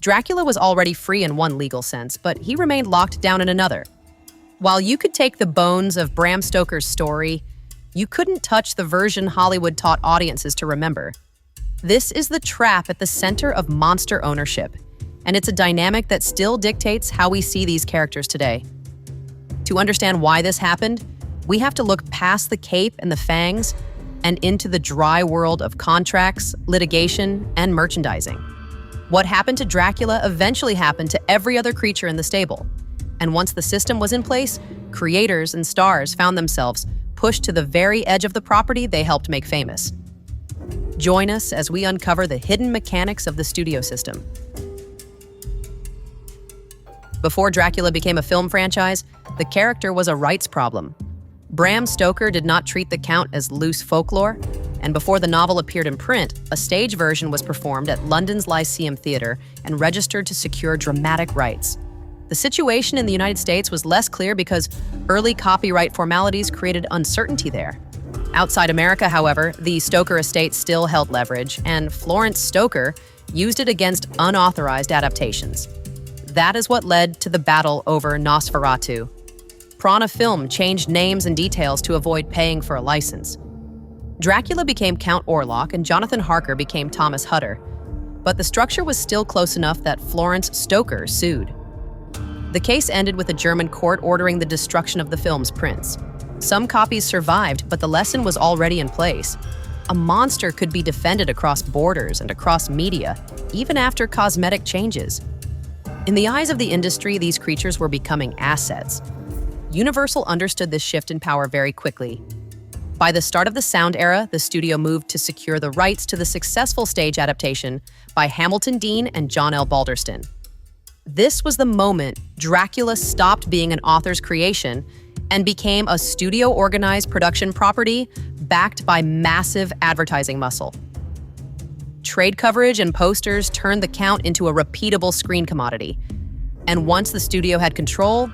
Dracula was already free in one legal sense, but he remained locked down in another. While you could take the bones of Bram Stoker's story, you couldn't touch the version Hollywood taught audiences to remember. This is the trap at the center of monster ownership, and it's a dynamic that still dictates how we see these characters today. To understand why this happened, we have to look past the cape and the fangs and into the dry world of contracts, litigation, and merchandising. What happened to Dracula eventually happened to every other creature in the stable. And once the system was in place, creators and stars found themselves pushed to the very edge of the property they helped make famous. Join us as we uncover the hidden mechanics of the studio system. Before Dracula became a film franchise, the character was a rights problem. Bram Stoker did not treat the Count as loose folklore, and before the novel appeared in print, a stage version was performed at London's Lyceum Theatre and registered to secure dramatic rights. The situation in the United States was less clear because early copyright formalities created uncertainty there. Outside America, however, the Stoker estate still held leverage, and Florence Stoker used it against unauthorized adaptations. That is what led to the battle over Nosferatu. Prana Film changed names and details to avoid paying for a license. Dracula became Count Orlok and Jonathan Harker became Thomas Hutter, but the structure was still close enough that Florence Stoker sued. The case ended with a German court ordering the destruction of the film's prints. Some copies survived, but the lesson was already in place. A monster could be defended across borders and across media, even after cosmetic changes. In the eyes of the industry, these creatures were becoming assets. Universal understood this shift in power very quickly. By the start of the sound era, the studio moved to secure the rights to the successful stage adaptation by Hamilton Dean and John L. Balderston. This was the moment Dracula stopped being an author's creation and became a studio-organized production property backed by massive advertising muscle. Trade coverage and posters turned the Count into a repeatable screen commodity. And once the studio had control,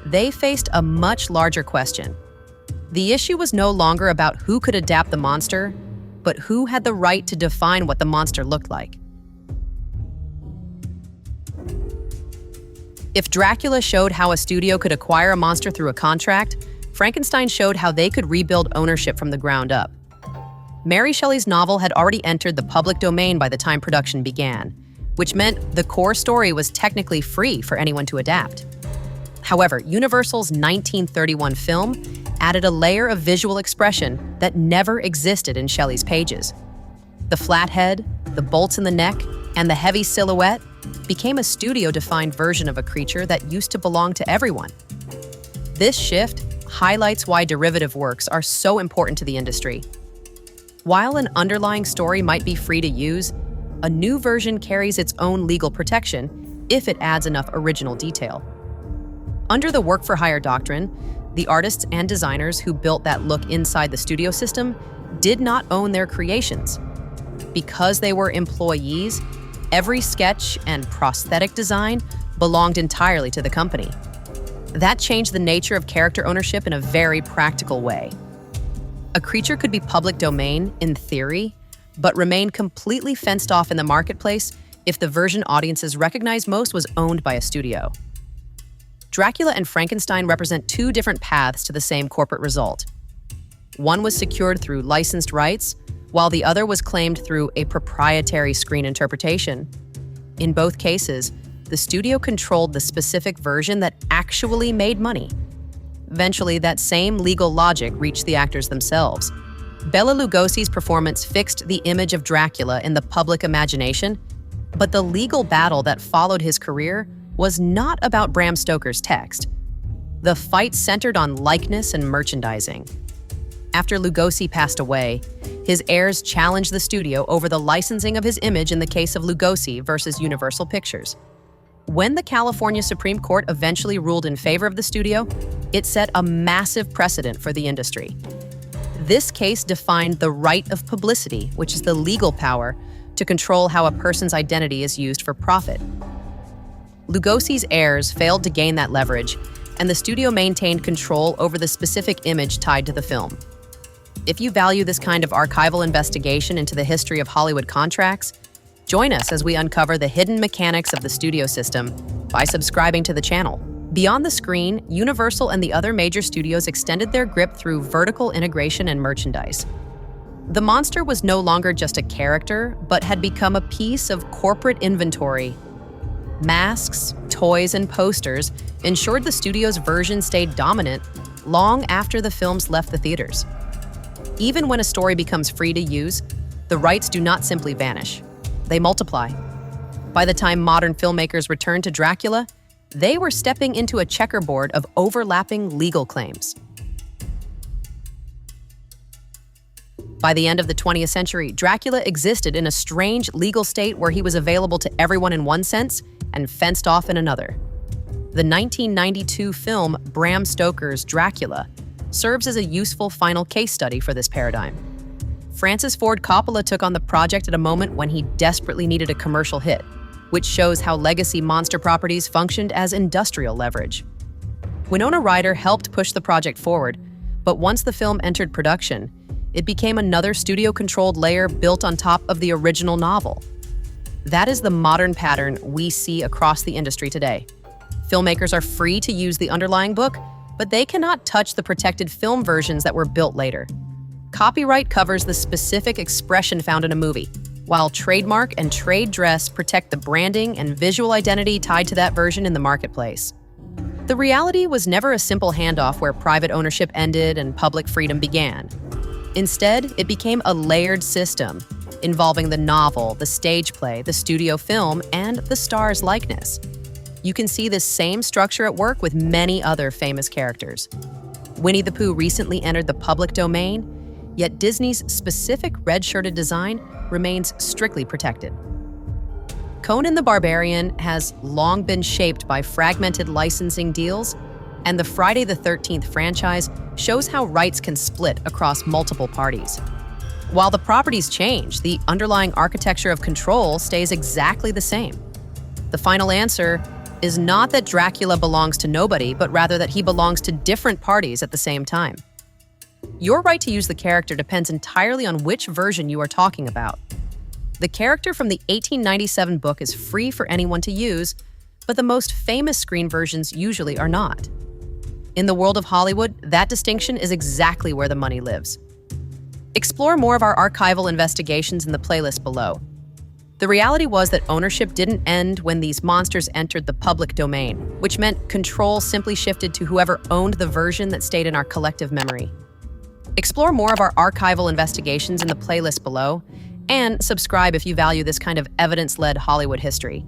they faced a much larger question. The issue was no longer about who could adapt the monster, but who had the right to define what the monster looked like. If Dracula showed how a studio could acquire a monster through a contract, Frankenstein showed how they could rebuild ownership from the ground up. Mary Shelley's novel had already entered the public domain by the time production began, which meant the core story was technically free for anyone to adapt. However, Universal's 1931 film added a layer of visual expression that never existed in Shelley's pages. The flat head, the bolts in the neck, and the heavy silhouette became a studio-defined version of a creature that used to belong to everyone. This shift highlights why derivative works are so important to the industry. While an underlying story might be free to use, a new version carries its own legal protection if it adds enough original detail. Under the work-for-hire doctrine, the artists and designers who built that look inside the studio system did not own their creations. Because they were employees, every sketch and prosthetic design belonged entirely to the company. That changed the nature of character ownership in a very practical way. A creature could be public domain, in theory, but remain completely fenced off in the marketplace if the version audiences recognized most was owned by a studio. Dracula and Frankenstein represent two different paths to the same corporate result. One was secured through licensed rights, while the other was claimed through a proprietary screen interpretation. In both cases, the studio controlled the specific version that actually made money. Eventually, that same legal logic reached the actors themselves. Bela Lugosi's performance fixed the image of Dracula in the public imagination, but the legal battle that followed his career was not about Bram Stoker's text. The fight centered on likeness and merchandising. After Lugosi passed away, his heirs challenged the studio over the licensing of his image in the case of Lugosi versus Universal Pictures. When the California Supreme Court eventually ruled in favor of the studio, it set a massive precedent for the industry. This case defined the right of publicity, which is the legal power to control how a person's identity is used for profit. Lugosi's heirs failed to gain that leverage, and the studio maintained control over the specific image tied to the film. If you value this kind of archival investigation into the history of Hollywood contracts, join us as we uncover the hidden mechanics of the studio system by subscriing to the channel. Beyond the screen, Universal and the other major studios extended their grip through vertical integration and merchandise. The monster was no longer just a character, but had become a piece of corporate inventory. Masks, toys, and posters ensured the studio's version stayed dominant long after the films left the theaters. Even when a story becomes free to use, the rights do not simply vanish. They multiply. By the time modern filmmakers returned to Dracula, they were stepping into a checkerboard of overlapping legal claims. By the end of the 20th century, Dracula existed in a strange legal state where he was available to everyone in one sense and fenced off in another. The 1992 film Bram Stoker's Dracula serves as a useful final case study for this paradigm. Francis Ford Coppola took on the project at a moment when he desperately needed a commercial hit, which shows how legacy monster properties functioned as industrial leverage. Winona Ryder helped push the project forward, but once the film entered production, it became another studio-controlled layer built on top of the original novel. That is the modern pattern we see across the industry today. Filmmakers are free to use the underlying book, but they cannot touch the protected film versions that were built later. Copyright covers the specific expression found in a movie, while trademark and trade dress protect the branding and visual identity tied to that version in the marketplace. The reality was never a simple handoff where private ownership ended and public freedom began. Instead, it became a layered system involving the novel, the stage play, the studio film, and the star's likeness. You can see this same structure at work with many other famous characters. Winnie the Pooh recently entered the public domain, yet Disney's specific red-shirted design remains strictly protected. Conan the Barbarian has long been shaped by fragmented licensing deals, and the Friday the 13th franchise shows how rights can split across multiple parties. While the properties change, the underlying architecture of control stays exactly the same. The final answer is not that Dracula belongs to nobody, but rather that he belongs to different parties at the same time. Your right to use the character depends entirely on which version you are talking about. The character from the 1897 book is free for anyone to use, but the most famous screen versions usually are not. In the world of Hollywood, that distinction is exactly where the money lives. Explore more of our archival investigations in the playlist below. The reality was that ownership didn't end when these monsters entered the public domain, which meant control simply shifted to whoever owned the version that stayed in our collective memory. Explore more of our archival investigations in the playlist below, and subscribe if you value this kind of evidence-led Hollywood history.